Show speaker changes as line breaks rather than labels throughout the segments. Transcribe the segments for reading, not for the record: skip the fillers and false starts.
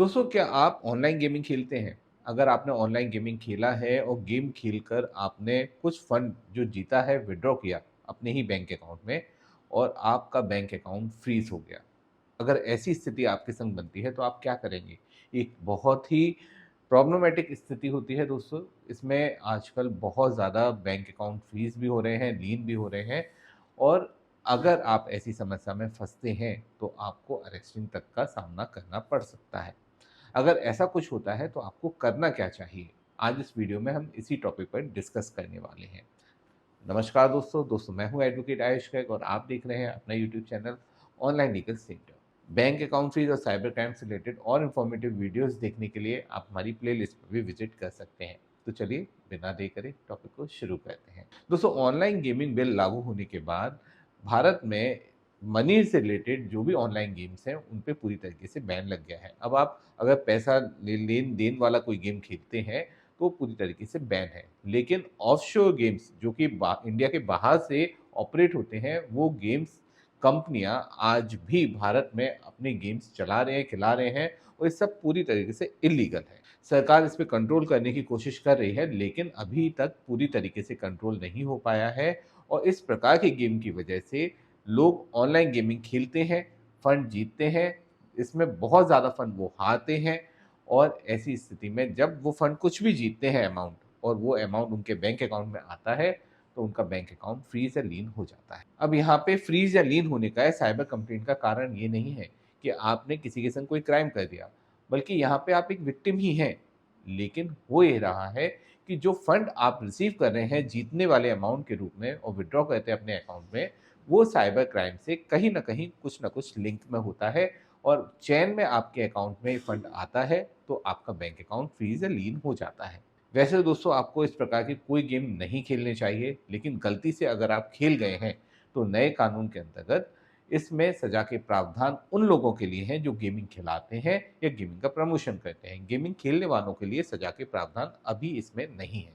दोस्तों, क्या आप ऑनलाइन गेमिंग खेलते हैं? अगर आपने ऑनलाइन गेमिंग खेला है और गेम खेलकर आपने कुछ फंड जो जीता है विथड्रॉ किया अपने ही बैंक अकाउंट में और आपका बैंक अकाउंट फ्रीज़ हो गया। अगर ऐसी स्थिति आपके संग बनती है तो आप क्या करेंगे? एक बहुत ही प्रॉब्लमैटिक स्थिति होती है दोस्तों। इसमें आजकल बहुत ज़्यादा बैंक अकाउंट फ्रीज़ भी हो रहे हैं, लीन भी हो रहे हैं और अगर आप ऐसी समस्या में फँसते हैं तो आपको अरेस्टिंग तक का सामना करना पड़ सकता है। अगर ऐसा कुछ होता है तो आपको करना क्या चाहिए? आज इस वीडियो में हम इसी टॉपिक पर डिस्कस करने वाले हैं। नमस्कार दोस्तों, मैं हूँ एडवोकेट आयुष गर्ग और आप देख रहे हैं अपना YouTube channel online legal centre. Bank account freeze और साइबर क्राइम से रिलेटेड और इन्फॉर्मेटिव वीडियोस देखने के लिए आप हमारी प्लेलिस्ट पर भी विजिट कर सकते हैं। तो चलिए बिना देर करे टॉपिक को शुरू करते हैं। दोस्तों, ऑनलाइन गेमिंग बिल लागू होने के बाद भारत में मनी से रिलेटेड जो भी ऑनलाइन गेम्स हैं उन पे पूरी तरीके से बैन लग गया है। अब आप अगर पैसा लेन देन वाला कोई गेम खेलते हैं तो पूरी तरीके से बैन है। लेकिन ऑफशोर गेम्स जो कि इंडिया के बाहर से ऑपरेट होते हैं, वो गेम्स कंपनियां आज भी भारत में अपने गेम्स चला रहे हैं, खिला रहे हैं और ये सब पूरी तरीके से इलीगल है। सरकार इस पे कंट्रोल करने की कोशिश कर रही है, लेकिन अभी तक पूरी तरीके से कंट्रोल नहीं हो पाया है और इस प्रकार के गेम की वजह से लोग ऑनलाइन गेमिंग खेलते हैं, फंड जीतते हैं, इसमें बहुत ज़्यादा फंड वो हारते हैं और ऐसी स्थिति में जब वो फंड कुछ भी जीतते हैं अमाउंट और वो अमाउंट उनके बैंक अकाउंट में आता है, तो उनका बैंक अकाउंट फ्रीज़ या लीन हो जाता है। अब यहाँ पे फ्रीज़ या लीन होने का साइबर कंप्लेंट का कारण ये नहीं है कि आपने किसी के संग कोई क्राइम कर दिया, बल्कि यहाँ पे आप एक विक्टिम ही हैं। लेकिन हो ये रहा है कि जो फंड आप रिसीव कर रहे हैं जीतने वाले अमाउंट के रूप में और विथड्रॉ करते हैं अपने अकाउंट में, वो साइबर क्राइम से कहीं न कहीं कुछ न कुछ लिंक में होता है और चैन में आपके अकाउंट में फंड आता है, तो आपका बैंक अकाउंट फ्रीज़ या लीन हो जाता है। वैसे दोस्तों, आपको इस प्रकार की कोई गेम नहीं खेलने चाहिए, लेकिन गलती से अगर आप खेल गए हैं, तो नए कानून के अंतर्गत इसमें सज़ा के प्रावधान उन लोगों के लिए हैं जो गेमिंग खिलाते हैं या गेमिंग का प्रमोशन करते हैं। गेमिंग खेलने वालों के लिए सज़ा के प्रावधान अभी इसमें नहीं है।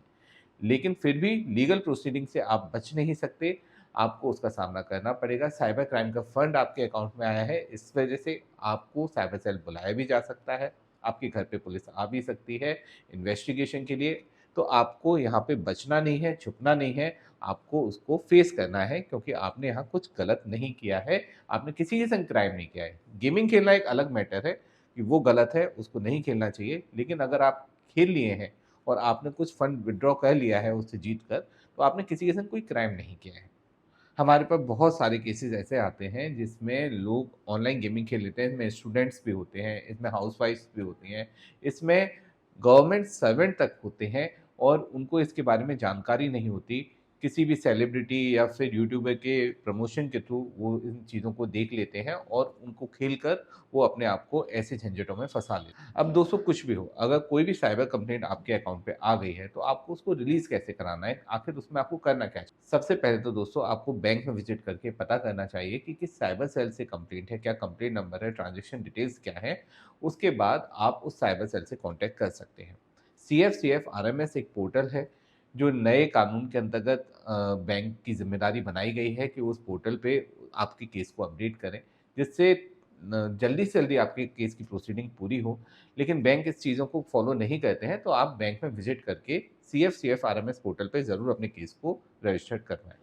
लेकिन फिर भी लीगल प्रोसीडिंग से आप बच नहीं सकते, आपको उसका सामना करना पड़ेगा। साइबर क्राइम का फंड आपके अकाउंट में आया है, इस वजह से आपको साइबर सेल बुलाया भी जा सकता है, आपके घर पे पुलिस आ भी सकती है इन्वेस्टिगेशन के लिए। तो आपको यहाँ पे बचना नहीं है, छुपना नहीं है, आपको उसको फेस करना है क्योंकि आपने यहाँ कुछ गलत नहीं किया है, आपने किसी के संग क्राइम नहीं किया है। गेमिंग खेलना एक अलग मैटर है कि वो गलत है, उसको नहीं खेलना चाहिए, लेकिन अगर आप खेल लिए हैं और आपने कुछ फंड विथड्रॉ कर लिया है उससे जीत कर, तो आपने किसी के संग कोई क्राइम नहीं किया है। हमारे पास बहुत सारे केसेस ऐसे आते हैं जिसमें लोग ऑनलाइन गेमिंग खेल लेते हैं, इसमें स्टूडेंट्स भी होते हैं, इसमें हाउसवाइफ्स भी होती हैं, इसमें गवर्नमेंट सर्वेंट तक होते हैं और उनको इसके बारे में जानकारी नहीं होती। किसी भी सेलिब्रिटी या फिर यूट्यूबर के प्रमोशन के थ्रू वो इन चीज़ों को देख लेते हैं और उनको खेलकर वो अपने आप को ऐसे झंझटों में फँसा लेते हैं। अब दोस्तों, कुछ भी हो, अगर कोई भी साइबर कंप्लेंट आपके अकाउंट पे आ गई है, तो आपको उसको रिलीज़ कैसे कराना है? आखिर उसमें आपको करना क्या है? सबसे पहले तो दोस्तों, आपको बैंक में विज़िट करके पता करना चाहिए कि किस साइबर सेल से कंप्लेंट है, क्या कंप्लेंट नंबर है, ट्रांज़ैक्शन डिटेल्स क्या है? उसके बाद आप उस साइबर सेल से कॉन्टैक्ट कर सकते हैं। सीएफसीएफ आरएमएस एक पोर्टल है, जो नए कानून के अंतर्गत बैंक की ज़िम्मेदारी बनाई गई है कि उस पोर्टल पे आपके केस को अपडेट करें, जिससे जल्दी से जल्दी आपके केस की प्रोसीडिंग पूरी हो। लेकिन बैंक इस चीज़ों को फॉलो नहीं करते हैं, तो आप बैंक में विज़िट करके सीएफसीएफ आरएमएस पोर्टल पे ज़रूर अपने केस को रजिस्टर्ड करवाएँ।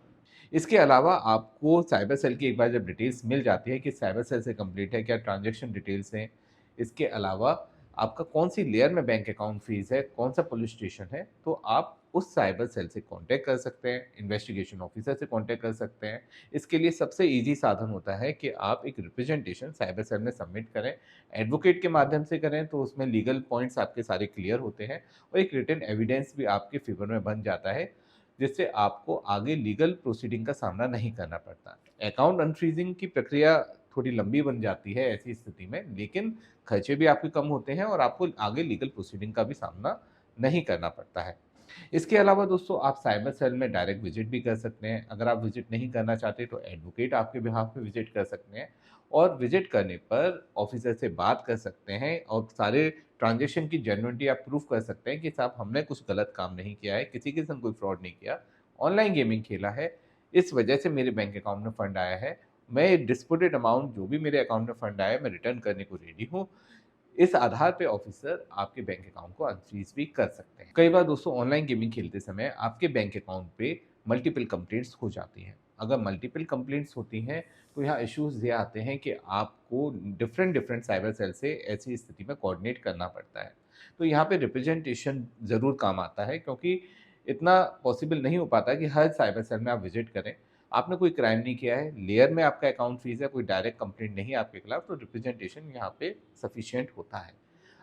इसके अलावा आपको साइबर सेल की एक बार जब डिटेल्स मिल जाती है कि साइबर सेल से कंप्लीट है, क्या ट्रांज़ैक्शन डिटेल्स हैं, इसके अलावा आपका कौन-सी लेयर में बैंक अकाउंट फ़ीस है, कौन-सा पुलिस स्टेशन है, तो आप उस साइबर सेल से कॉन्टैक्ट कर सकते हैं, इन्वेस्टिगेशन ऑफ़िसर से कॉन्टैक्ट कर सकते हैं। इसके लिए सबसे ईज़ी साधन होता है कि आप एक रिप्रेजेंटेशन साइबर सेल में सबमिट करें। एडवोकेट के माध्यम से करें तो उसमें लीगल पॉइंट्स आपके सारे क्लियर होते हैं और एक रिटन एविडेंस भी आपके फ़ेवर में बन जाता है, जिससे आपको आगे लीगल प्रोसीडिंग का सामना नहीं करना पड़ता। अकाउंट अनफ्रीजिंग की प्रक्रिया थोड़ी लंबी बन जाती है ऐसी स्थिति में, लेकिन खर्चे भी आपके कम होते हैं और आपको आगे लीगल प्रोसीडिंग का भी सामना नहीं करना पड़ता है। इसके अलावा दोस्तों, आप साइबर सेल में डायरेक्ट विजिट भी कर सकते हैं। अगर आप विजिट नहीं करना चाहते तो एडवोकेट आपके बिहाफ पे विजिट कर सकते हैं और विजिट करने पर ऑफिसर से बात कर सकते हैं और सारे ट्रांज़ैक्शन की जेन्युइनिटी आप प्रूफ कर सकते हैं कि साहब हमने कुछ गलत काम नहीं किया है, किसी के संग कोई फ्रॉड नहीं किया, ऑनलाइन गेमिंग खेला है, इस वजह से मेरे बैंक अकाउंट में फंड आया है। मैं डिस्प्यूटेड अमाउंट जो भी मेरे अकाउंट में फंड आया है, मैं रिटर्न करने को रेडी हूँ। इस आधार पे ऑफिसर आपके बैंक अकाउंट को अनफ्रीज भी कर सकते हैं। कई बार दोस्तों ऑनलाइन गेमिंग खेलते समय आपके बैंक अकाउंट पे मल्टीपल कंप्लेंट्स हो जाती हैं। अगर मल्टीपल कंप्लेंट्स होती हैं तो यहाँ इश्यूज ये आते हैं कि आपको डिफरेंट डिफरेंट साइबर सेल से ऐसी स्थिति में कोऑर्डिनेट करना पड़ता है। तो यहाँ पे रिप्रेजेंटेशन ज़रूर काम आता है, क्योंकि इतना पॉसिबल नहीं हो पाता कि हर साइबर सेल में आप विजिट करें। आपने कोई क्राइम नहीं किया है, लेयर में आपका अकाउंट फ्रीज है, कोई डायरेक्ट कंप्लेंट नहीं है आपके खिलाफ, तो रिप्रेजेंटेशन यहाँ पे सफिशिएंट होता है।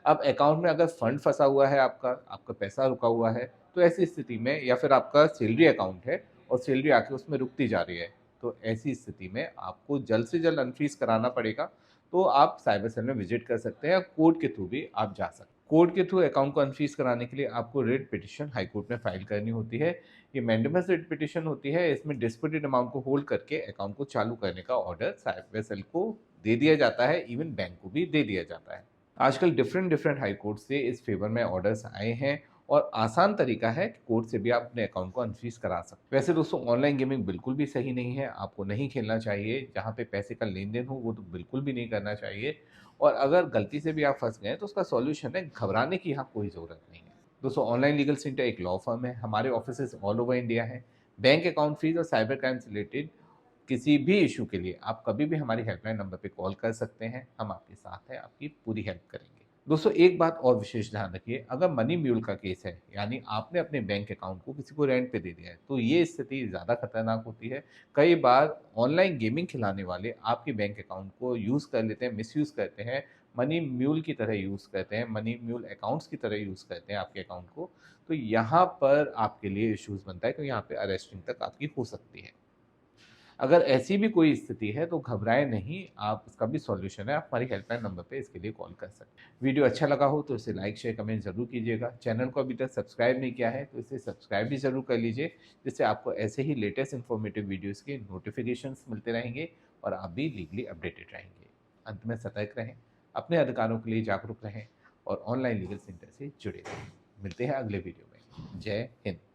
अब अकाउंट में अगर फंड फंसा हुआ है, आपका पैसा रुका हुआ है, तो ऐसी स्थिति में, या फिर आपका सैलरी अकाउंट है और सैलरी आके उसमें रुकती जा रही है, तो ऐसी स्थिति में आपको जल्द से जल्द अनफ्रीज कराना पड़ेगा। तो आप साइबर सेल में विजिट कर सकते हैं, कोर्ट के थ्रू भी आप जा सकते हैं। कोर्ट के थ्रू अकाउंट को अनफ्रीज कराने के लिए आपको रिट पिटिशन हाई कोर्ट में फाइल करनी होती है। ये मैंडेमस रिट पिटिशन होती है। इसमें डिस्प्यूटेड अमाउंट को होल्ड करके अकाउंट को चालू करने का ऑर्डर साइबर सेल को दे दिया जाता है, इवन बैंक को भी दे दिया जाता है। आजकल डिफरेंट डिफरेंट हाई कोर्ट से इस फेवर में ऑर्डर्स आए हैं, और आसान तरीका है कि कोर्ट से भी आप अपने अकाउंट को अनफ्रीज करा सकते हैं। वैसे दोस्तों ऑनलाइन गेमिंग बिल्कुल भी सही नहीं है, आपको नहीं खेलना चाहिए। जहाँ पे पैसे का लेन देन हो वो तो बिल्कुल भी नहीं करना चाहिए। और अगर गलती से भी आप फंस गए तो उसका सॉल्यूशन है, घबराने की यहाँ कोई ज़रूरत नहीं है। दोस्तों ऑनलाइन लीगल सेंटर एक लॉ फर्म है, हमारे ऑफिस ऑल ओवर इंडिया है। बैंक अकाउंट फ्रीज और साइबर क्राइम से रिलेटेड किसी भी इशू के लिए आप कभी भी हमारी हेल्पलाइन नंबर पे कॉल कर सकते हैं। हम आपके साथ हैं, आपकी पूरी हेल्प करेंगे। दोस्तों एक बात और विशेष ध्यान रखिए, अगर मनी म्यूल का केस है, यानी आपने अपने बैंक अकाउंट को किसी को रेंट पे दे दिया है, तो ये स्थिति ज़्यादा खतरनाक होती है। कई बार ऑनलाइन गेमिंग खिलाने वाले आपके बैंक अकाउंट को यूज़ कर लेते हैं, मिसयूज़ करते हैं, मनी म्यूल की तरह यूज़ करते हैं, मनी म्यूल अकाउंट्स की तरह यूज़ करते हैं आपके अकाउंट को। तो यहाँ पर आपके लिए इश्यूज़ बनता है, क्योंकि यहाँ पे अरेस्टिंग तक आपकी हो सकती है। अगर ऐसी भी कोई स्थिति है तो घबराएं नहीं, आप इसका भी सॉल्यूशन है, आप हमारी हेल्पलाइन नंबर पे इसके लिए कॉल कर सकते हैं। वीडियो अच्छा लगा हो तो इसे लाइक शेयर कमेंट जरूर कीजिएगा। चैनल को अभी तक सब्सक्राइब नहीं किया है तो इसे सब्सक्राइब भी जरूर कर लीजिए, जिससे आपको ऐसे ही लेटेस्ट इन्फॉर्मेटिव वीडियोज़ के नोटिफिकेशंस मिलते रहेंगे और आप भी लीगली अपडेटेड रहेंगे। अंत में सतर्क रहें, अपने अधिकारों के लिए जागरूक रहें और ऑनलाइन लीगल सेंटर से जुड़े रहें। मिलते हैं अगले वीडियो में। जय हिंद।